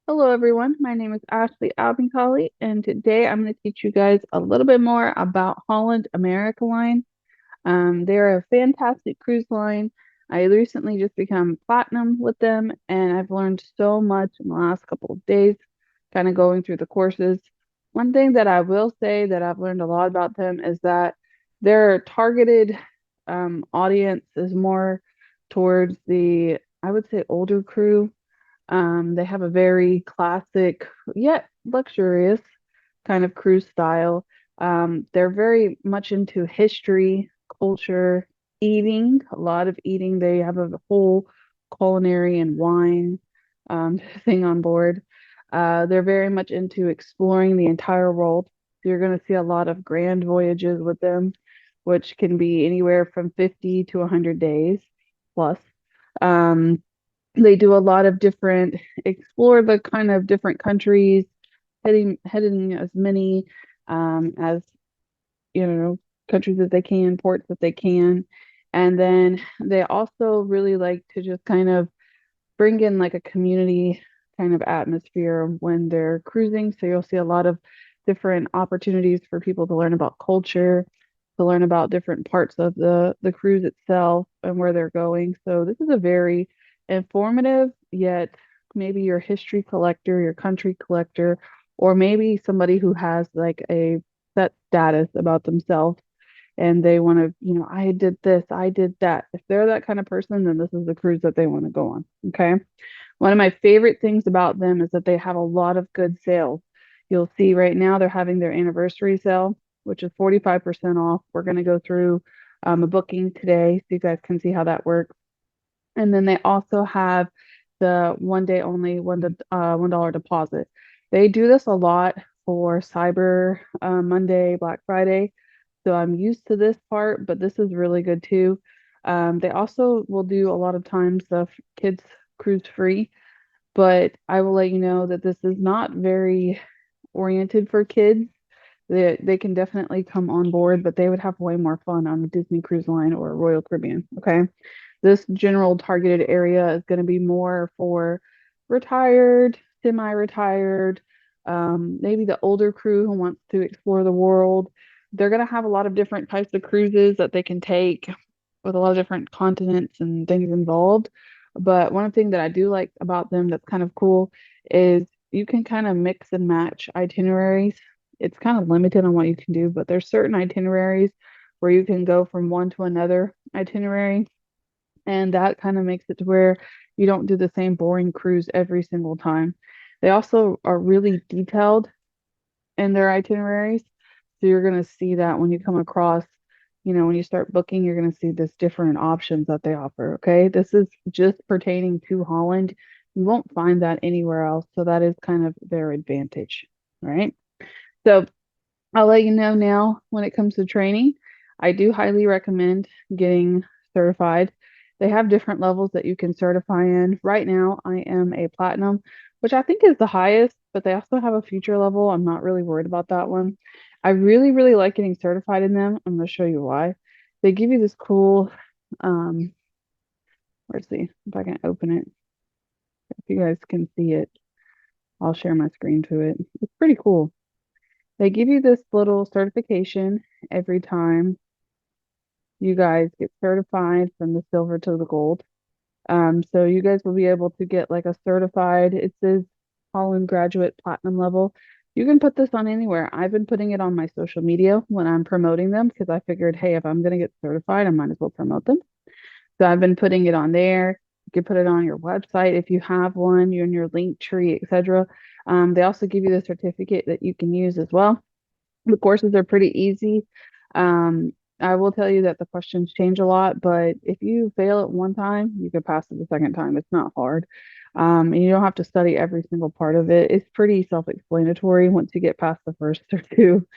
Hello everyone, my name is Ashley Albincali, and today I'm going to teach you guys a little bit more about Holland America Line. They're a fantastic cruise line. I recently just become platinum with them, and I've learned so much in the last couple of days, kind of going through the courses. One thing that I will say that I've learned a lot about them is that their targeted audience is more towards the, I would say, older crew. They have a very classic yet luxurious kind of cruise style. They're very much into history, culture, eating, a lot of eating. They have a whole culinary and wine thing on board. They're very much into exploring the entire world. So you're going to see a lot of grand voyages with them, which can be anywhere from 50 to 100 days plus. Um, they do a lot of different, explore the kind of different countries, heading as many as you know countries as they can, ports that they can. And then they also really like to just kind of bring in like a community kind of atmosphere when they're cruising. So you'll see a lot of different opportunities for people to learn about culture, to learn about different parts of the cruise itself and where they're going. So this is a very informative, yet maybe your history collector, your country collector, or maybe somebody who has like a set status about themselves and they want to, I did this, I did that. If they're that kind of person, then this is the cruise that they want to go on. Okay. One of my favorite things about them is that they have a lot of good sales. You'll see right now they're having their anniversary sale, which is 45% off. We're going to go through a booking today so you guys can see how that works. And then they also have the 1 day only $1 deposit. They do this a lot for Cyber Monday, Black Friday. So I'm used to this part, but this is really good too. They also will do a lot of times the kids cruise free, but I will let you know that this is not very oriented for kids. They can definitely come on board, but they would have way more fun on a Disney Cruise Line or Royal Caribbean. Okay. This general targeted area is going to be more for retired, semi-retired, maybe the older crew who wants to explore the world. They're going to have a lot of different types of cruises that they can take with a lot of different continents and things involved. But one thing that I do like about them that's kind of cool is you can kind of mix and match itineraries. It's kind of limited on what you can do, but there's certain itineraries where you can go from one to another itinerary, and that kind of makes it to where you don't do the same boring cruise every single time. They also are really detailed in their itineraries. So you're going to see that when you come across, when you start booking, you're going to see this different options that they offer. Okay. This is just pertaining to Holland. You won't find that anywhere else. So that is kind of their advantage. Right. So I'll let you know now when it comes to training. I do highly recommend getting certified. They have different levels that you can certify in. Right now, I am a platinum, which I think is the highest, but they also have a future level. I'm not really worried about that one. I really, really like getting certified in them. I'm going to show you why. They give you this cool, um, let's see if I can open it. If you guys can see it, I'll share my screen to it. It's pretty cool. They give you this little certification every time you guys get certified from the silver to the gold. So you guys will be able to get like a certified, it says Holland graduate platinum level. You can put this on anywhere. I've been putting it on my social media when I'm promoting them because I figured, hey, if I'm going to get certified, I might as well promote them. So I've been putting it on there. You can put it on your website if you have one, you in your link tree, etc. They also give you the certificate that you can use as well. The courses are pretty easy. Um, I will tell you that the questions change a lot, but if you fail it one time, you can pass it the second time. It's not hard. And you don't have to study every single part of it. It's pretty self-explanatory once you get past the first or two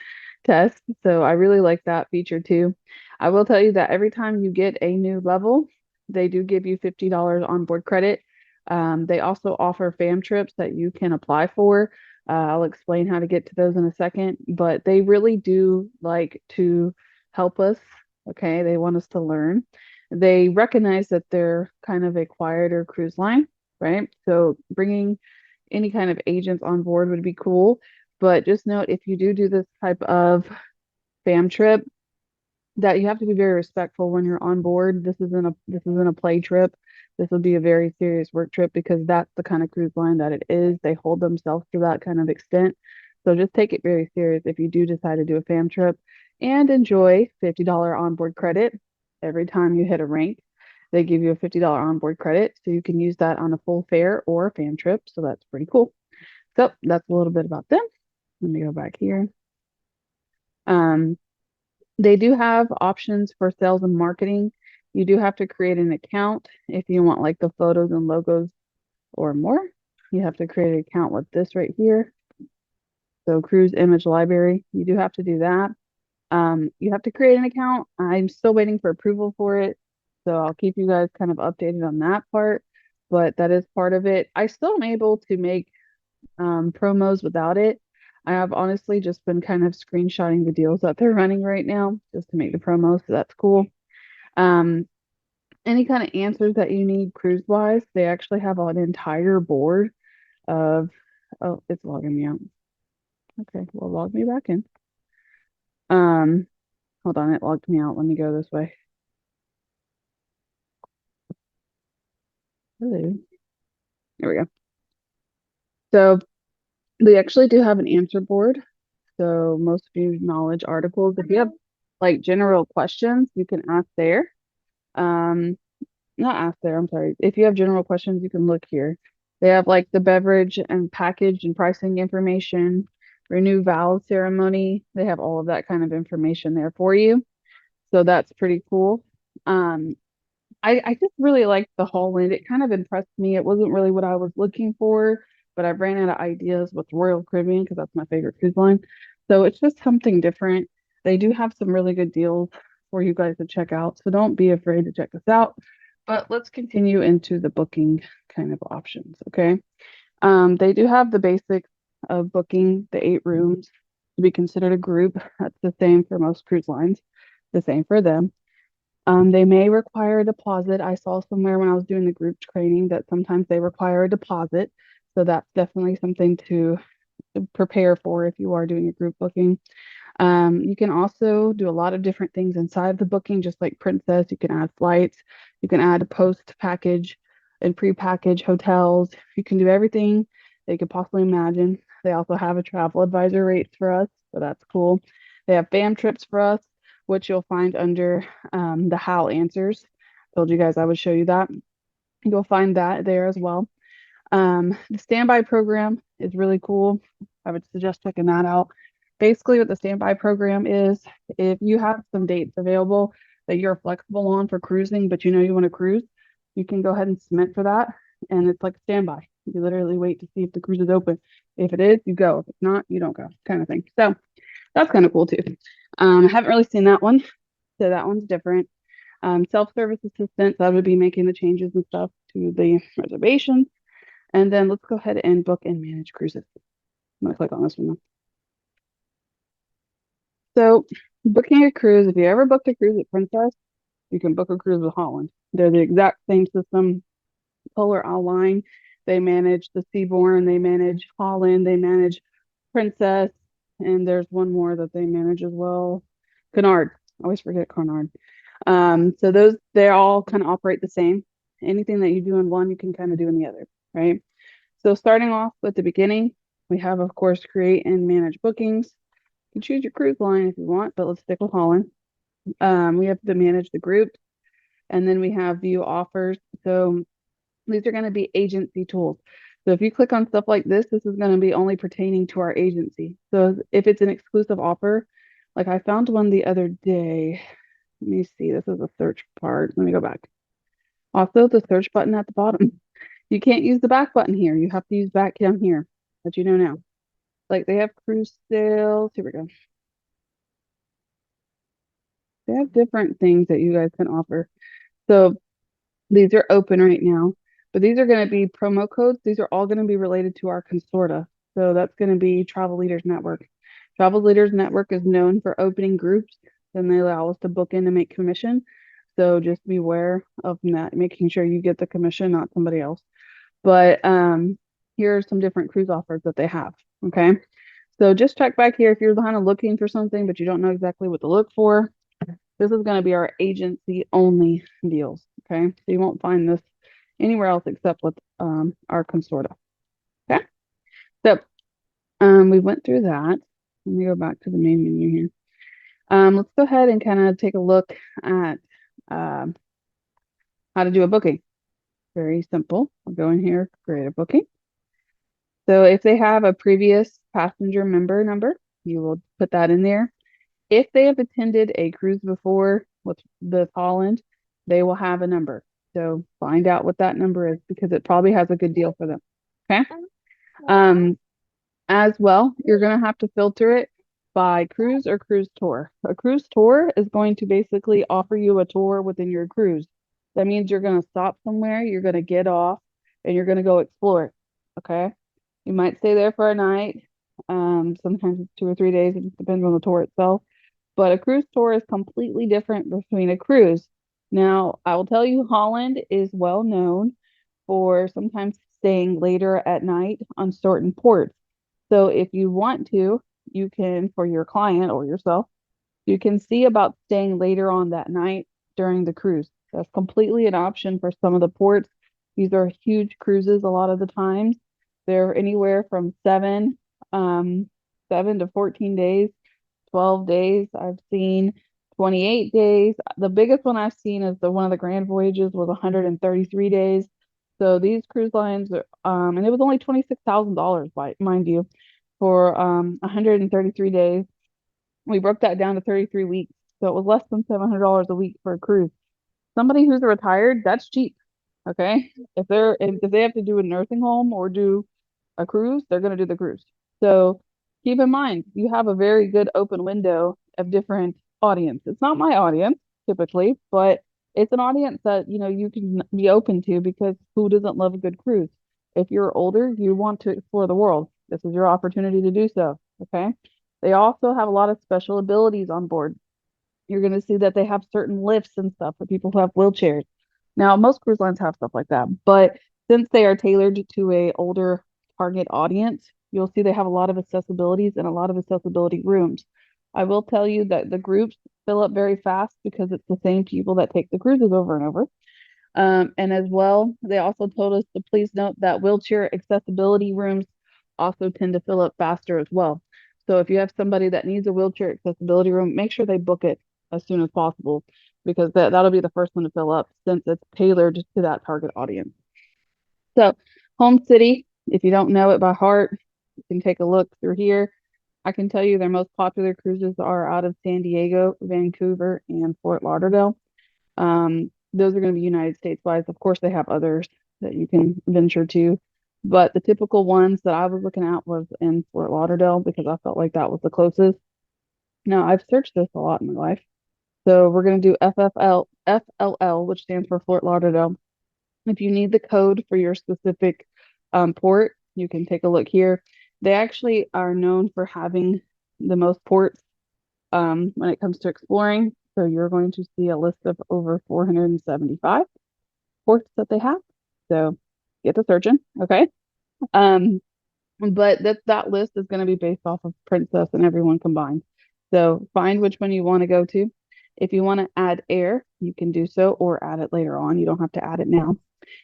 tests. So I really like that feature too. I will tell you that every time you get a new level, they do give you $50 onboard credit. They also offer fam trips that you can apply for. I'll explain how to get to those in a second, but they really do like to help us. Okay, they want us to learn. They recognize that they're kind of a quieter cruise line, right? So bringing any kind of agents on board would be cool. But just note if you do this type of fam trip, that you have to be very respectful when you're on board. This isn't a play trip. This will be a very serious work trip because that's the kind of cruise line that it is. They hold themselves to that kind of extent. So just take it very serious if you do decide to do a fam trip and enjoy $50 onboard credit every time you hit a rank. They give you a $50 onboard credit, so you can use that on a full fare or a fam trip. So that's pretty cool. So that's a little bit about them. Let me go back here. Um, they do have options for sales and marketing. You do have to create an account if you want like the photos and logos or more. You have to create an account with this right here. So Cruise Image Library, you do have to do that. You have to create an account. I'm still waiting for approval for it. So I'll keep you guys kind of updated on that part, but that is part of it. I still am able to make promos without it. I have honestly just been kind of screenshotting the deals that they're running right now just to make the promos, so that's cool. Any kind of answers that you need cruise wise, they actually have an entire board of, oh, it's logging me out. Okay, well, log me back in. Hold on, it logged me out. Let me go this way. Hello. There we go. So they actually do have an answer board. So most of you knowledge articles, if you have like general questions, you can ask there. Um, not ask there, I'm sorry. If you have general questions, you can look here. They have like the beverage and package and pricing information, renew vows ceremony. They have all of that kind of information there for you. So that's pretty cool. Um, I just really liked the Holland. It kind of impressed me. It wasn't really what I was looking for, but I ran out of ideas with Royal Caribbean because that's my favorite cruise line. So it's just something different. They do have some really good deals for you guys to check out. So don't be afraid to check this out. But let's continue into the booking kind of options. Okay. They do have the basics of booking the 8 rooms to be considered a group. That's the same for most cruise lines, the same for them. They may require a deposit. I saw somewhere when I was doing the group training that sometimes they require a deposit. So that's definitely something to prepare for if you are doing a group booking. You can also do a lot of different things inside the booking, just like Princess. You can add flights, you can add a post package and pre-package hotels. You can do everything that you could possibly imagine. They also have a travel advisor rates for us, so that's cool. They have fam trips for us, which you'll find under the How Answers. Told you guys I would show you that. You'll find that there as well. The standby program is really cool. I would suggest checking that out. Basically, what the standby program is, if you have some dates available that you're flexible on for cruising, but you know you want to cruise, you can go ahead and submit for that. And it's like standby. You literally wait to see if the cruise is open. If it is, you go. If it's not, you don't go, kind of thing. So that's kind of cool too. I haven't really seen that one. So that one's different. Self-service assistance, that would be making the changes and stuff to the reservations. And then let's go ahead and book and manage cruises. I'm going to click on this one now. So booking a cruise, if you ever booked a cruise at Princess, you can book a cruise with Holland. They're the exact same system. Polar Outline, they manage the Seabourn, they manage Holland, they manage Princess, and there's one more that they manage as well. Cunard. I always forget Cunard. So those, they all kind of operate the same. Anything that you do in one, you can kind of do in the other, right? So starting off at the beginning, we have, of course, create and manage bookings. You can choose your cruise line if you want, but let's stick with Holland. We have to manage the groups, and then we have view offers. So these are going to be agency tools. So if you click on stuff like this is going to be only pertaining to our agency. So if it's an exclusive offer, like I found one the other day. Let me see. This is a search part. Let me go back. Also, the search button at the bottom. You can't use the back button here. You have to use back down here, that you know now. Like they have cruise sales. Here we go. They have different things that you guys can offer. So these are open right now, but these are going to be promo codes. These are all going to be related to our consortia. So that's going to be Travel Leaders Network. Travel Leaders Network is known for opening groups, and they allow us to book in to make commission. So just beware of that, making sure you get the commission, not somebody else. But here are some different cruise offers that they have. Okay. So just check back here if you're kind of looking for something, but you don't know exactly what to look for. This is going to be our agency only deals. Okay. So you won't find this anywhere else except with our consortia. Okay. So we went through that. Let me go back to the main menu here. Let's go ahead and kind of take a look at how to do a booking. Very simple. I'll go in here, create a booking. So if they have a previous passenger member number, you will put that in there. If they have attended a cruise before with Holland, they will have a number. So find out what that number is because it probably has a good deal for them. Okay. As well, you're going to have to filter it by cruise or cruise tour. A cruise tour is going to basically offer you a tour within your cruise. That means you're going to stop somewhere, you're going to get off, and you're going to go explore it. Okay. You might stay there for a night. Sometimes it's 2 or 3 days. It just depends on the tour itself. But a cruise tour is completely different between a cruise. Now, I will tell you, Holland is well known for sometimes staying later at night on certain ports. So if you want to, you can, for your client or yourself, you can see about staying later on that night during the cruise. That's completely an option for some of the ports. These are huge cruises a lot of the times. They're anywhere from 7 to 14 days, 12 days. I've seen 28 days. The biggest one I've seen is one of the Grand Voyages was 133 days. So these cruise lines are, and it was only $26,000, mind you, for 133 days. We broke that down to 33 weeks. So it was less than $700 a week for a cruise. Somebody who's retired, that's cheap. Okay. If they have to do a nursing home or do a cruise, they're going to do the cruise. So keep in mind, you have a very good open window of different audience. It's not my audience typically, but it's an audience that, you can be open to because who doesn't love a good cruise? If you're older, you want to explore the world. This is your opportunity to do so. Okay. They also have a lot of special abilities on board. You're going to see that they have certain lifts and stuff for people who have wheelchairs. Now, most cruise lines have stuff like that, but since they are tailored to a older target audience, you'll see they have a lot of accessibilities and a lot of accessibility rooms. I will tell you that the groups fill up very fast because it's the same people that take the cruises over and over. And as well, they also told us to please note that wheelchair accessibility rooms also tend to fill up faster as well. So if you have somebody that needs a wheelchair accessibility room, make sure they book it as soon as possible because that'll be the first one to fill up since it's tailored to that target audience. So home city, if you don't know it by heart, you can take a look through here. I can tell you their most popular cruises are out of San Diego, Vancouver, and Fort Lauderdale. Those are going to be United States wise. Of course, they have others that you can venture to, but the typical ones that I was looking at was in Fort Lauderdale because I felt like that was the closest. Now, I've searched this a lot in my life. So we're going to do FLL, which stands for Fort Lauderdale. If you need the code for your specific port, you can take a look here. They actually are known for having the most ports when it comes to exploring. So you're going to see a list of over 475 ports that they have. So get to searching, okay? But that list is going to be based off of Princess and everyone combined. So find which one you want to go to. If you want to add air, you can do so or add it later on. You don't have to add it now.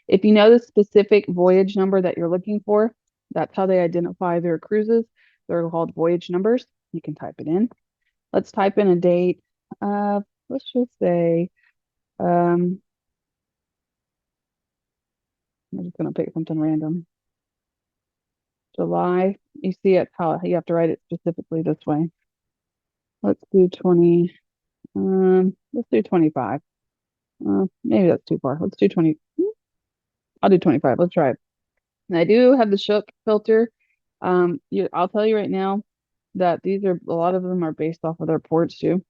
If you know the specific voyage number that you're looking for, that's how they identify their cruises. They're called voyage numbers. You can type it in. Let's type in a date. Let's just say, I'm just going to pick something random. July. You see it how you have to write it specifically this way. Let's do 20. Let's do 25. Maybe that's too far. Let's do 20. I'll do 25. Let's try it. And I do have the Shook filter. I'll tell you right now that a lot of them are based off of their ports too.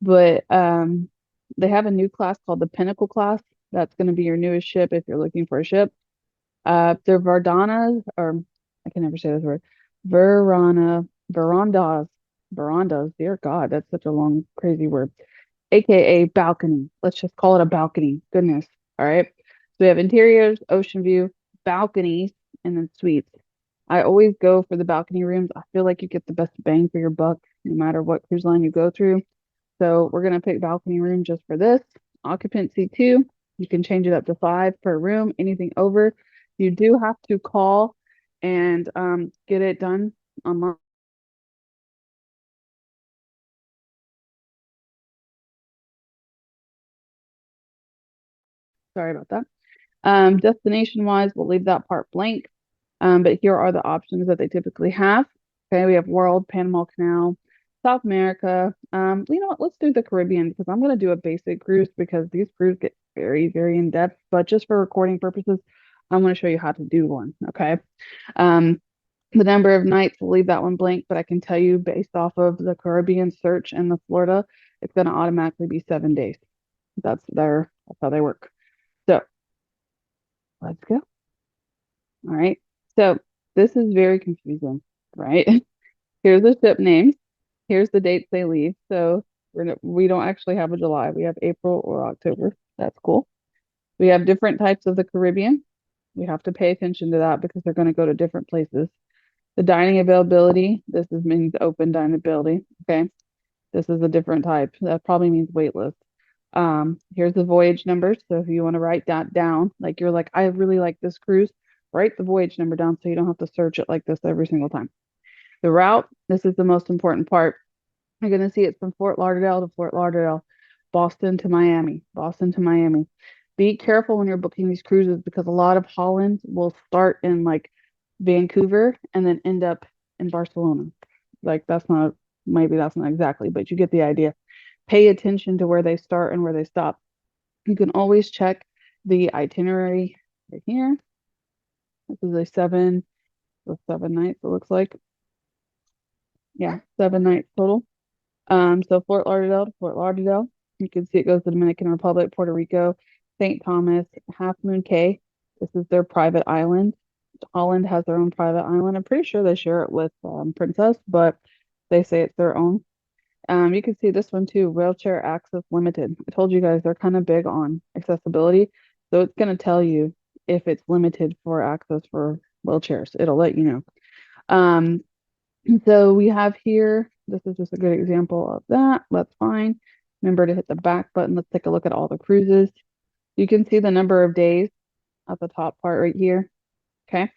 But they have a new class called the Pinnacle class. That's going to be your newest ship if you're looking for a ship. They're Vardanas, or I can never say this word. Verandas. Dear God, that's such a long, crazy word. AKA balcony. Let's just call it a balcony. Goodness. All right. So we have interiors, ocean view, balconies, and then suites. I always go for the balcony rooms. I feel like you get the best bang for your buck no matter what cruise line you go through. So we're going to pick balcony room just for this. Occupancy 2, you can change it up to 5 per room. Anything over, you do have to call and get it done online. Sorry about that. Destination wise, we'll leave that part blank. But here are the options that they typically have. Okay, we have World, Panama Canal, South America. You know what? Let's do the Caribbean because I'm going to do a basic cruise because these cruises get very, very in depth. But just for recording purposes, I'm going to show you how to do one. Okay. Um, the number of nights, we'll leave that one blank, but I can tell you based off of the Caribbean search and the Florida, it's going to automatically be 7 days. That's how they work. So let's go. All right. So this is very confusing, right? Here's the ship names. Here's the dates they leave. So we don't actually have a July. We have April or October. That's cool. We have different types of the Caribbean. We have to pay attention to that because they're going to go to different places. The dining availability, means open dining ability. Okay. This is a different type. That probably means wait list. Here's the voyage numbers. So if you want to write that down, like you're like, I really like this cruise, write the voyage number down so you don't have to search it like this every single time. The route, this is the most important part. You're going to see it's from Fort Lauderdale to Fort Lauderdale, Boston to Miami, Boston to Miami. Be careful when you're booking these cruises because a lot of Holland will start in like Vancouver and then end up in Barcelona. Like maybe that's not exactly, but you get the idea. Pay attention to where they start and where they stop. You can always check the itinerary right here. This is so 7 nights, it looks like. Yeah, 7 nights total. So Fort Lauderdale to Fort Lauderdale. You can see it goes to Dominican Republic, Puerto Rico, St. Thomas, Half Moon Cay. This is their private island. Holland has their own private island. I'm pretty sure they share it with Princess, but they say it's their own. You can see this one too, wheelchair access limited. I told you guys they're kind of big on accessibility. So it's going to tell you if it's limited for access for wheelchairs. It'll let you know. Um, so we have here, this is just a good example of that. That's fine. Remember to hit the back button. Let's take a look at all the cruises. You can see the number of days at the top part right here. Okay.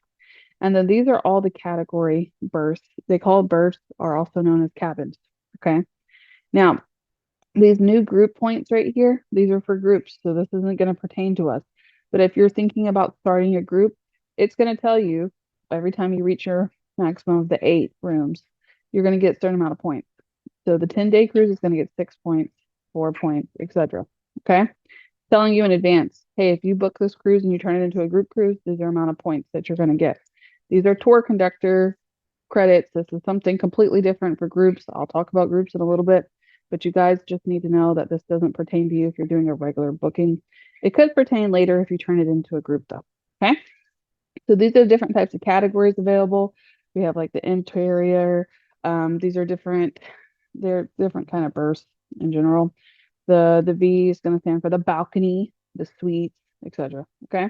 And then these are all the category berths. They call berths are also known as cabins. Okay. Now, these new group points right here, these are for groups. So this isn't going to pertain to us. But if you're thinking about starting a group, it's going to tell you every time you reach your maximum of the 8 rooms, you're going to get a certain amount of points. So the 10-day cruise is going to get 6 points, 4 points, etc. Okay. Telling you in advance, hey, if you book this cruise and you turn it into a group cruise, these are amount of points that you're going to get. These are tour conductor credits. This is something completely different for groups. I'll talk about groups in a little bit, but you guys just need to know that this doesn't pertain to you if you're doing a regular booking. It could pertain later if you turn it into a group though. Okay. So these are different types of categories available. We have like the interior. These are different, they're different kind of berths in general. The V is going to stand for the balcony, the suites, etc. Okay.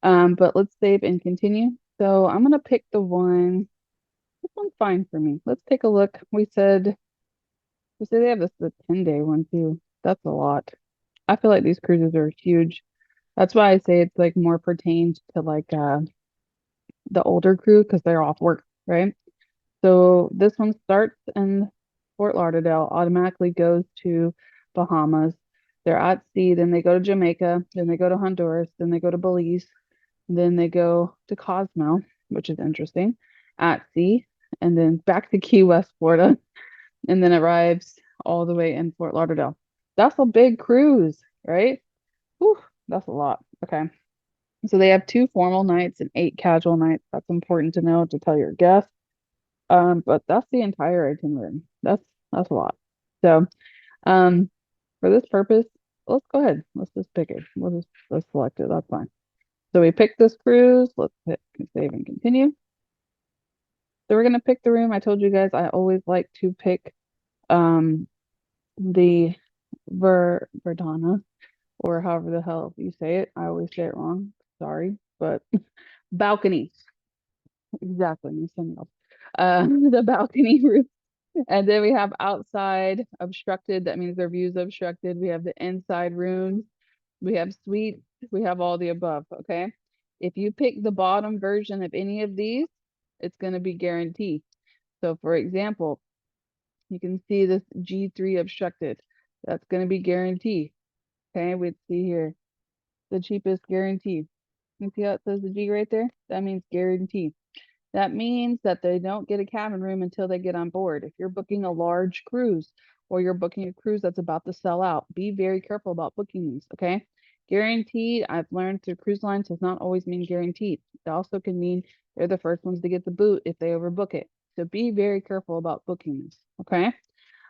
But let's save and continue. So I'm going to pick the one. This one's fine for me. Let's take a look. We said they have the 10-day one too. That's a lot. I feel like these cruises are huge. That's why I say it's like more pertained to like the older crew because they're off work, right? So this one starts in Fort Lauderdale, automatically goes to Bahamas. They're at sea, then they go to Jamaica, then they go to Honduras, then they go to Belize, then they go to Cozumel, which is interesting, at sea, and then back to Key West, Florida, and then arrives all the way in Fort Lauderdale. That's a big cruise, right? Whew, that's a lot. Okay. So they have 2 formal nights and 8 casual nights. That's important to know to tell your guests. But that's the entire itinerary. That's a lot. So, um, for this purpose, let's go ahead. Let's just pick it. Let's select it. That's fine. So we picked this cruise. Let's hit save and continue. So we're gonna pick the room. I told you guys I always like to pick the Verdana or however the hell you say it. I always say it wrong. Sorry, but balcony. Exactly. The balcony roof. And then we have outside obstructed. That means their views obstructed. We have the inside rooms. We have suites. We have all the above. Okay. If you pick the bottom version of any of these, it's going to be guaranteed. So for example, you can see this G3 obstructed. That's going to be guaranteed. Okay. We'd see here the cheapest guarantee. You see how it says the G right there? That means guarantee. That means that they don't get a cabin room until they get on board. If you're booking a large cruise or you're booking a cruise that's about to sell out, be very careful about booking these, okay? Guaranteed, I've learned through cruise lines does not always mean guaranteed. It also can mean they're the first ones to get the boot if they overbook it. So be very careful about booking this, okay?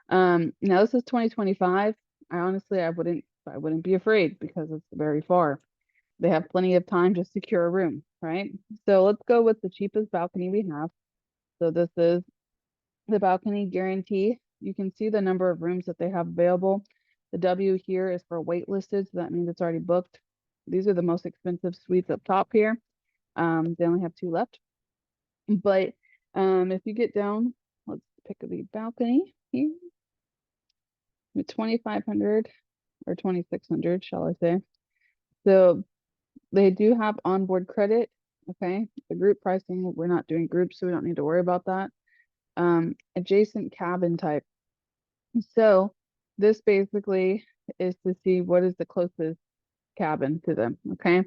Now this is 2025. I wouldn't be afraid because it's very far. They have plenty of time to secure a room, right? So let's go with the cheapest balcony we have. So this is the balcony guarantee. You can see the number of rooms that they have available. The W here is for waitlisted, so that means it's already booked. These are the most expensive suites up top here. They only have 2 left. But if you get down, let's pick the balcony here. 2,500 or 2,600, shall I say. So they do have onboard credit. Okay. The group pricing, we're not doing groups, so we don't need to worry about that. Adjacent cabin type. So this basically is to see what is the closest cabin to them. Okay.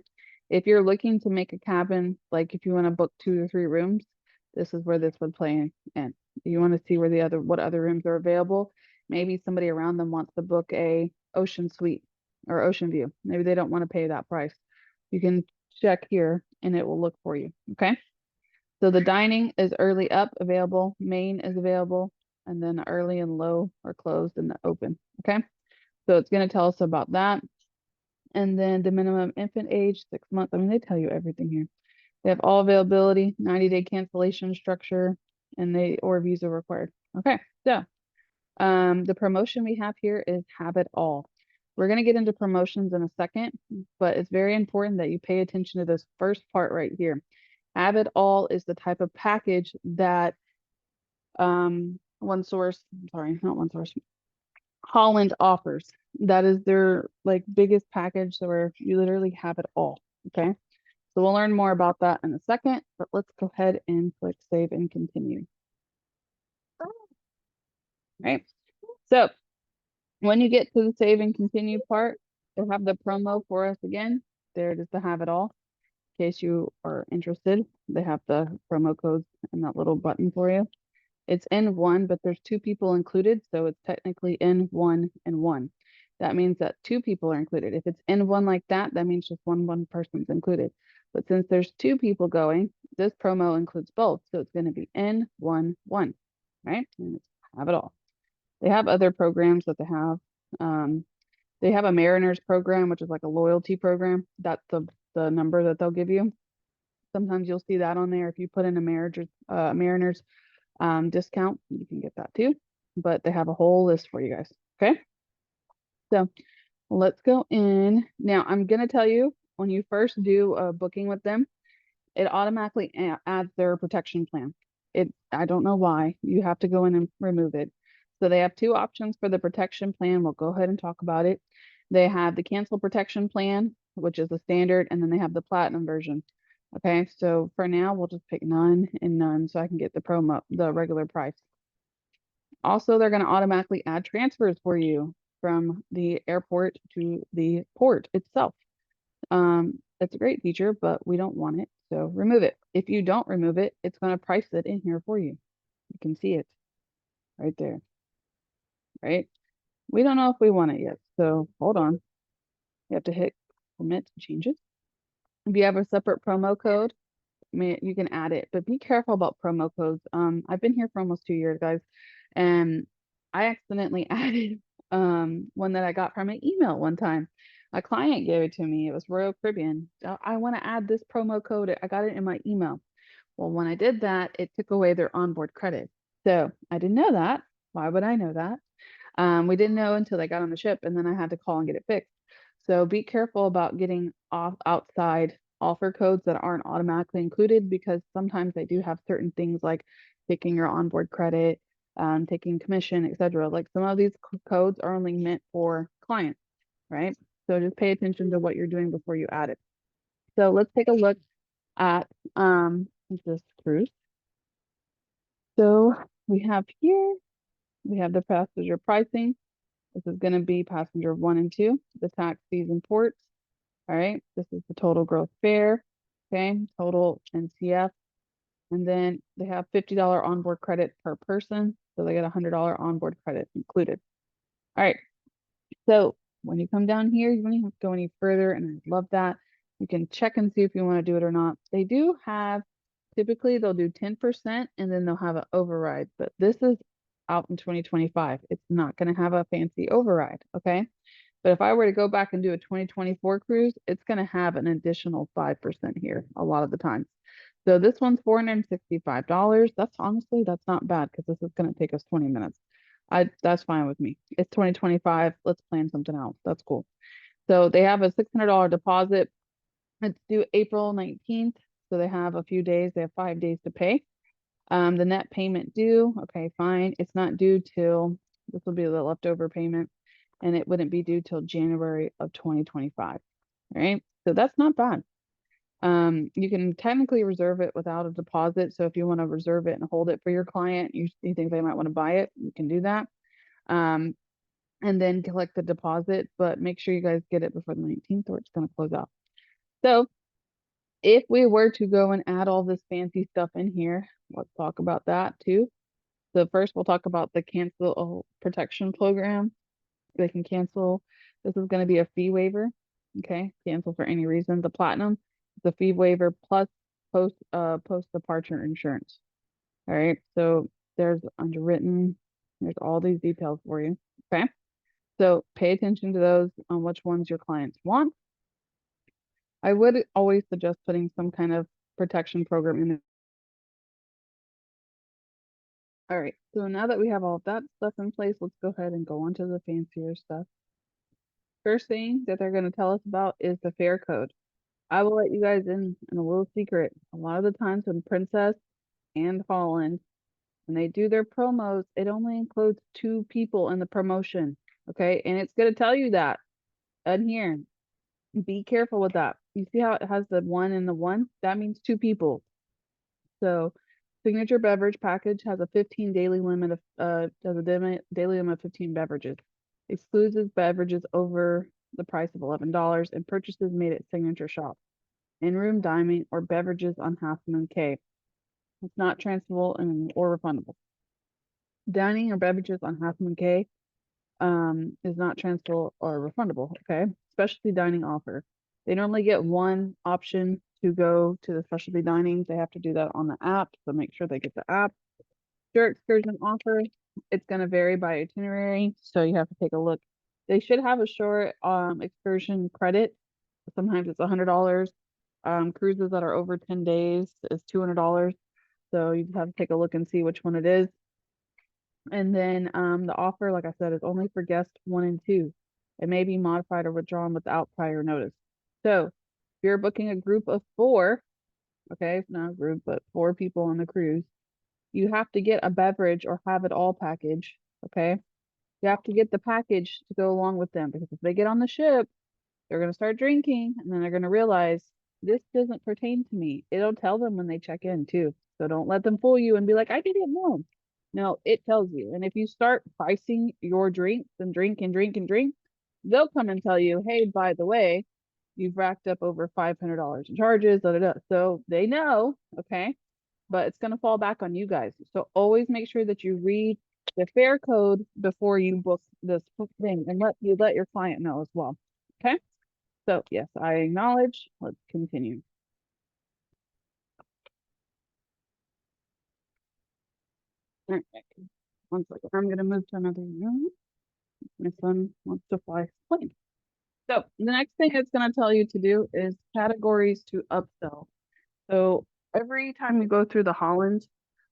If you're looking to make a cabin, like if you want to book 2 or 3 rooms, this is where this would play in. You want to see where what other rooms are available. Maybe somebody around them wants to book a ocean suite or ocean view. Maybe they don't want to pay that price. You can check here and it will look for you. Okay. So the dining is early up available, main is available, and then early and low are closed and the open. Okay. So it's going to tell us about that. And then the minimum infant age, 6 months. I mean, they tell you everything here. They have all availability, 90-day cancellation structure, and or visa required. Okay. So the promotion we have here is have it all. We're going to get into promotions in a second, but it's very important that you pay attention to this first part right here. Have it all is the type of package that Holland offers. That is their like biggest package where you literally have it all. Okay. So we'll learn more about that in a second, but let's go ahead and click save and continue. Right. So when you get to the save and continue part, they'll have the promo for us again. There it is to have it all. In case you are interested, they have the promo codes and that little button for you. It's N1, but there's 2 people included, so it's technically N1 and 1. That means that 2 people are included. If it's N1 like that, that means just one person's included. But since there's 2 people going, this promo includes both, so it's going to be N11, right? And it's have it all. They have other programs that they have. They have a Mariners program, which is like a loyalty program. That's the number that they'll give you. Sometimes you'll see that on there. If you put in a Mariners discount, you can get that too. But they have a whole list for you guys. Okay. So let's go in. Now I'm going to tell you when you first do a booking with them, it automatically adds their protection plan. I don't know why. You have to go in and remove it. So they have 2 options for the protection plan. We'll go ahead and talk about it. They have the cancel protection plan, which is the standard, and then they have the platinum version. Okay, so for now, we'll just pick none and none so I can get the regular price. Also, they're going to automatically add transfers for you from the airport to the port itself. It's a great feature, but we don't want it, so remove it. If you don't remove it, it's going to price it in here for you. You can see it right there, right? We don't know if we want it yet, so hold on. You have to hit permit changes. If you have a separate promo code, you can add it, but be careful about promo codes. I've been here for almost 2 years, guys, and I accidentally added one that I got from an email one time. A client gave it to me. It was Royal Caribbean. I want to add this promo code. I got it in my email. Well, when I did that, it took away their onboard credit. So I didn't know that. Why would I know that? We didn't know until they got on the ship, and then I had to call and get it fixed. So be careful about getting outside offer codes that aren't automatically included because sometimes they do have certain things like taking your onboard credit, taking commission, etc. Like some of these codes are only meant for clients, right? So just pay attention to what you're doing before you add it. So let's take a look at this cruise. So we have here, we have the passenger pricing. This is going to be passenger 1 and 2, the tax fees and ports. All right, this is the total gross fare, okay, total NCF. And then they have $50 onboard credit per person. So they get $100 onboard credit included. All right, so when you come down here, you don't even have to go any further, and I love that. You can check and see if you want to do it or not. They do have, typically they'll do 10% and then they'll have an override, but this is out in 2025. It's not going to have a fancy override, okay? But if I were to go back and do a 2024 cruise, it's going to have an additional 5% here a lot of the times. So this one's $465. That's honestly, that's not bad because this is going to take us 20 minutes. That's fine with me. It's 2025. Let's plan something out. That's cool. So they have a $600 deposit. It's due April 19th. So they have a few days. They have 5 days to pay. The net payment due. Okay, fine. It's not due till, this will be the leftover payment, and it wouldn't be due till January of 2025. Right? So that's not bad. You can technically reserve it without a deposit. So if you want to reserve it and hold it for your client, you think they might want to buy it, you can do that. And then collect the deposit, but make sure you guys get it before the 19th or it's going to close out. So if we were to go and add all this fancy stuff in here, let's talk about that too. So first we'll talk about the cancel protection program. They can cancel. This is going to be a fee waiver. Okay, cancel for any reason. The platinum, the fee waiver plus post departure insurance. All right, so there's underwritten. There's all these details for you. Okay, so pay attention to those on which ones your clients want. I would always suggest putting some kind of protection program in there. All right, so now that we have all of that stuff in place, let's go ahead and go on to the fancier stuff. First thing that they're going to tell us about is the fare code. I will let you guys in a little secret. A lot of the times when Princess and Holland, when they do their promos, it only includes 2 people in the promotion. Okay, and it's going to tell you that in here. Be careful with that. You see how it has the 1 and the 1? That means 2 people. So signature beverage package has a 15 daily limit of daily limit of 15 beverages. Excludes beverages over the price of $11 and purchases made at signature shop. In-room dining or beverages on Half Moon Cay. It's not transferable or refundable. Dining or beverages on Half Moon Cay is not transferable or refundable. Okay, specialty dining offer. They normally get one option to go to the specialty dining. They have to do that on the app, so make sure they get the app. Sure excursion offer. It's going to vary by itinerary, so you have to take a look. They should have a short excursion credit. Sometimes it's $100. Cruises that are over 10 days is $200. So you just have to take a look and see which one it is. And then the offer, like I said, is only for guests 1 and 2. It may be modified or withdrawn without prior notice. So if you're booking a group of 4, okay, not a group, but 4 people on the cruise, you have to get a beverage or have it all package, okay? You have to get the package to go along with them because if they get on the ship, they're going to start drinking and then they're going to realize this doesn't pertain to me. It'll tell them when they check in too. So don't let them fool you and be like, I didn't know. No, it tells you. And if you start pricing your drinks and drink and drink and drink, they'll come and tell you, hey, by the way, you've racked up over $500 in charges, da, da, da. So they know, okay, but it's going to fall back on you guys. So always make sure that you read the fare code before you book this thing and let your client know as well. Okay. So yes, I acknowledge. Let's continue. All right. One second. I'm going to move to another room. My son wants to fly his plane. So the next thing it's going to tell you to do is categories to upsell. So every time you go through the Holland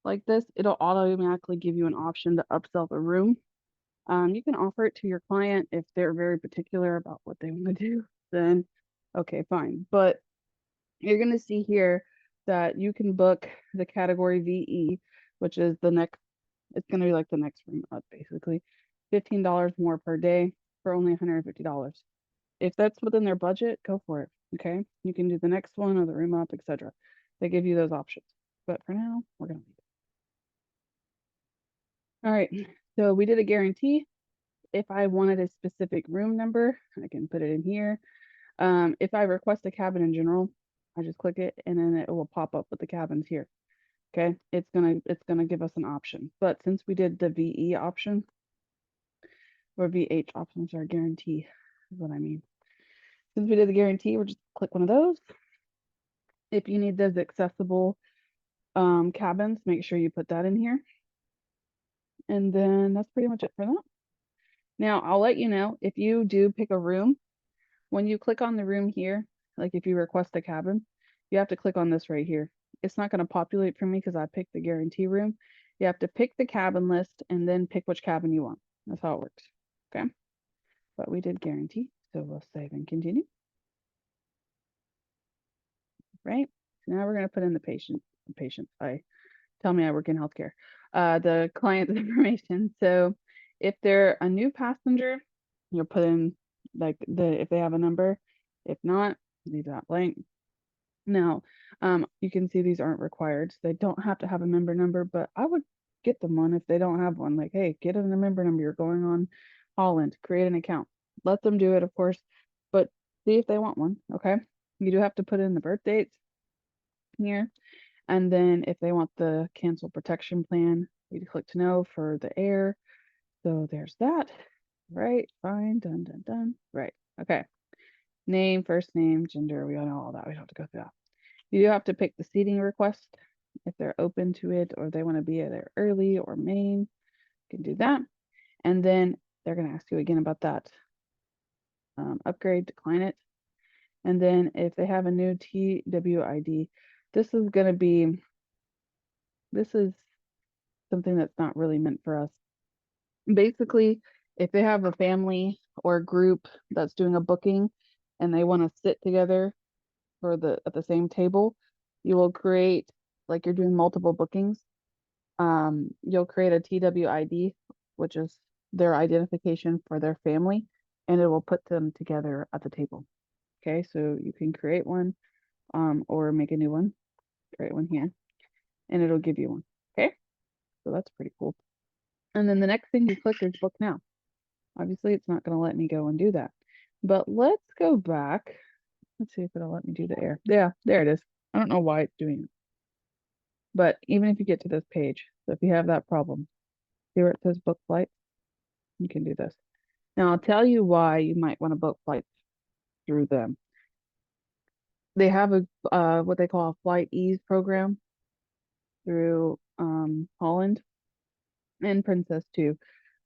like this, it'll automatically give you an option to upsell the room. You can offer it to your client if they're very particular about what they want to do, then okay, fine. But you're going to see here that you can book the category VE, which is the next, it's going to be like the next room up, basically. $15 more per day for only $150. If that's within their budget, go for it. Okay. You can do the next one or the room up, etc. They give you those options. But for now, we're going to leave it. All right. So we did a guarantee. If I wanted a specific room number, I can put it in here. If I request a cabin in general, I just click it and then it will pop up with the cabins here. Okay, it's gonna give us an option. But since we did the VE option or VH option, sorry, guarantee is what I mean. Since we did the guarantee, we'll just click one of those. If you need those accessible cabins, make sure you put that in here. And then that's pretty much it for that. Now I'll let you know if you do pick a room, when you click on the room here, like if you request a cabin, you have to click on this right here. It's not going to populate for me because I picked the guarantee room. You have to pick the cabin list and then pick which cabin you want. That's how it works. Okay. But we did guarantee, so we'll save and continue. Right. So now we're going to put in the patient. Tell me I work in healthcare. The client's information. So if they're a new passenger, you'll put in like if they have a number. If not, leave that blank. Now, you can see these aren't required. So they don't have to have a member number, but I would get them one if they don't have one. Like, hey, get a member number. You're going on Holland, create an account. Let them do it, of course, but see if they want one. Okay. You do have to put in the birth dates here. And then if they want the cancel protection plan, you click to know for the air. So there's that. Right. Fine. Done, done, done. Right. Okay. Name, first name, gender. We all know all that. We don't have to go through that. You do have to pick the seating request if they're open to it or they want to be there early or main. You can do that. And then they're going to ask you again about that upgrade, decline it. And then if they have a new TWID, this is going to be, this is something that's not really meant for us. Basically, if they have a family or a group that's doing a booking and they want to sit together for at the same table, you will create, like you're doing multiple bookings, you'll create a TWID, which is their identification for their family, and it will put them together at the table. Okay, so you can create one or make a new one, create one here, and it'll give you one. Okay, so that's pretty cool. And then the next thing you click is book now. Obviously, it's not going to let me go and do that. But let's go back. Let's see if it'll let me do the air. Yeah, there it is. I don't know why it's doing it. But even if you get to this page, so if you have that problem, see where it says book flight, you can do this. Now, I'll tell you why you might want to book flights through them. They have a what they call a flight ease program through Holland and Princess too.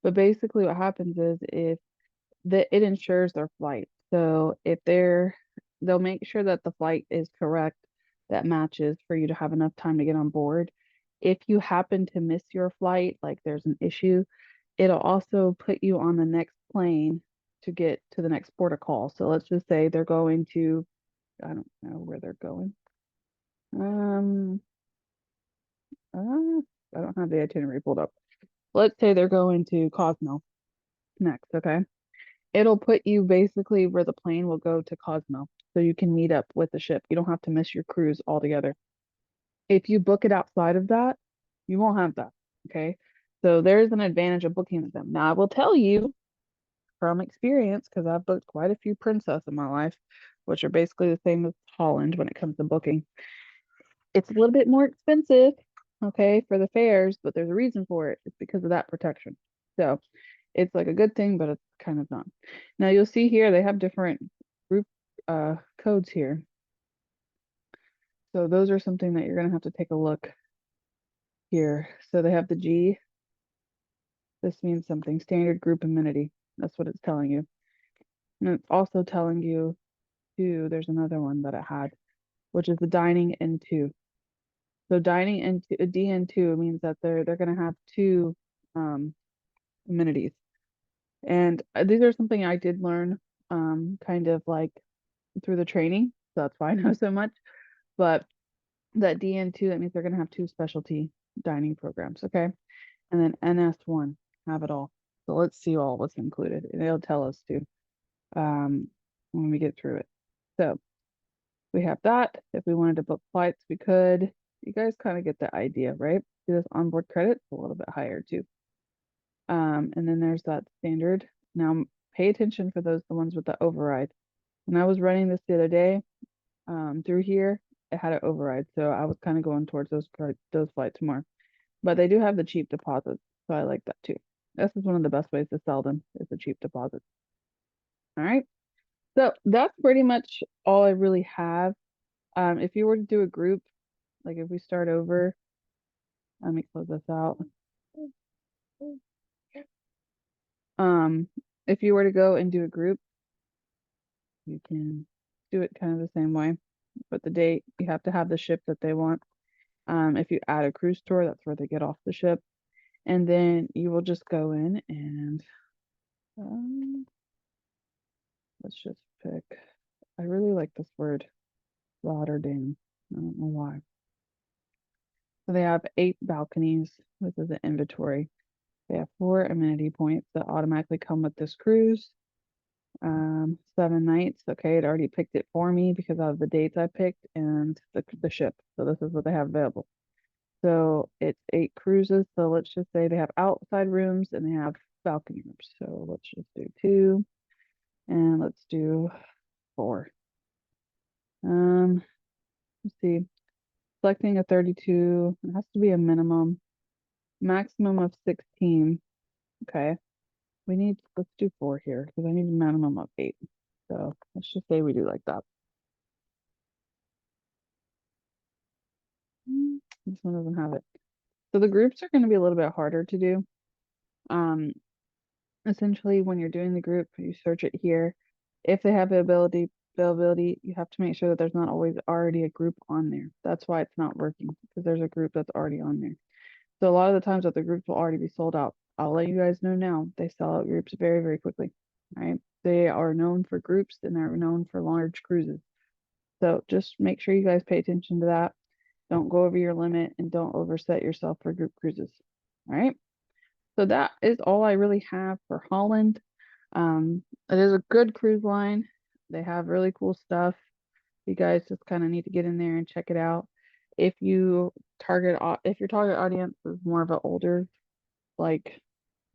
But basically what happens is if it insures their flight. So if they'll make sure that the flight is correct, that matches for you to have enough time to get on board. If you happen to miss your flight, like there's an issue, it'll also put you on the next plane to get to the next port of call. So let's just say they're going to, I don't know where they're going. Um, I don't have the itinerary pulled up. Let's say they're going to Cosmo next, okay? It'll put you basically where the plane will go to Cosmo. So you can meet up with the ship. You don't have to miss your cruise altogether. If you book it outside of that, you won't have that. Okay. So there's an advantage of booking with them. Now I will tell you from experience, because I've booked quite a few Princess in my life, which are basically the same as Holland when it comes to booking. It's a little bit more expensive, okay, for the fares, but there's a reason for it. It's because of that protection. So it's like a good thing, but it's kind of not. Now you'll see here they have different group codes here. So those are something that you're gonna have to take a look here. So they have the G. This means something, standard group amenity. That's what it's telling you. And it's also telling you too, there's another one that it had, which is the dining N2. So dining into a DN2 means that they're gonna have two amenities. And these are something I did learn kind of like through the training. So that's why I know so much. But that DN2, that means they're going to have 2 specialty dining programs, okay? And then NS1, have it all. So let's see all what's included. And it'll tell us too when we get through it. So we have that. If we wanted to book flights, we could. You guys kind of get the idea, right? See this onboard credit's a little bit higher too. And then there's that standard. Now pay attention for those, the ones with the override. When I was running this the other day, through here, it had an override. So I was kind of going towards those flights more. But they do have the cheap deposits. So I like that too. This is one of the best ways to sell them is the cheap deposits. All right. So that's pretty much all I really have. If you were to do a group, like if we start over, let me close this out. If you were to go and do a group, you can do it kind of the same way. But the date, you have to have the ship that they want. If you add a cruise tour, that's where they get off the ship. And then you will just go in and let's just pick. I really like this word, Rotterdam. I don't know why. So they have 8 balconies. This is an inventory. They have 4 amenity points that automatically come with this cruise. 7 nights. Okay, it already picked it for me because of the dates I picked and the ship. So this is what they have available. So it's 8 cruises. So let's just say they have outside rooms and they have balcony rooms. So let's just do 2 and let's do 4. Let's see. Selecting a 32, it has to be a maximum of 16. Okay. Let's do 4 here because I need a minimum of 8. So let's just say we do like that. This one doesn't have it. So the groups are going to be a little bit harder to do. Essentially, when you're doing the group, you search it here. If they have availability, you have to make sure that there's not always already a group on there. That's why it's not working because there's a group that's already on there. So a lot of the times that the groups will already be sold out. I'll let you guys know now. They sell out groups very, very quickly. Right? They are known for groups and they're known for large cruises. So just make sure you guys pay attention to that. Don't go over your limit and don't overset yourself for group cruises. All right. So that is all I really have for Holland. It is a good cruise line. They have really cool stuff. You guys just kind of need to get in there and check it out. If your target audience is more of an older, like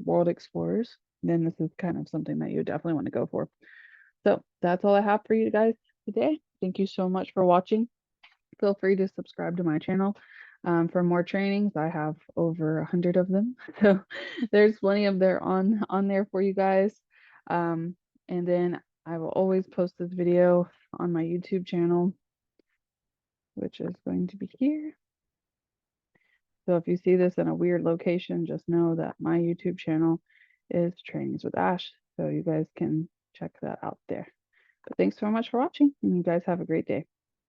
world explorers, then this is kind of something that you definitely want to go for. So that's all I have for you guys today. Thank you so much for watching. Feel free to subscribe to my channel for more trainings. I have over 100 of them, so there's plenty of there on there for you guys. And then I will always post this video on my YouTube channel, which is going to be here. So if you see this in a weird location, just know that my YouTube channel is Trainings with Ash, so you guys can check that out there. But thanks so much for watching, and you guys have a great day.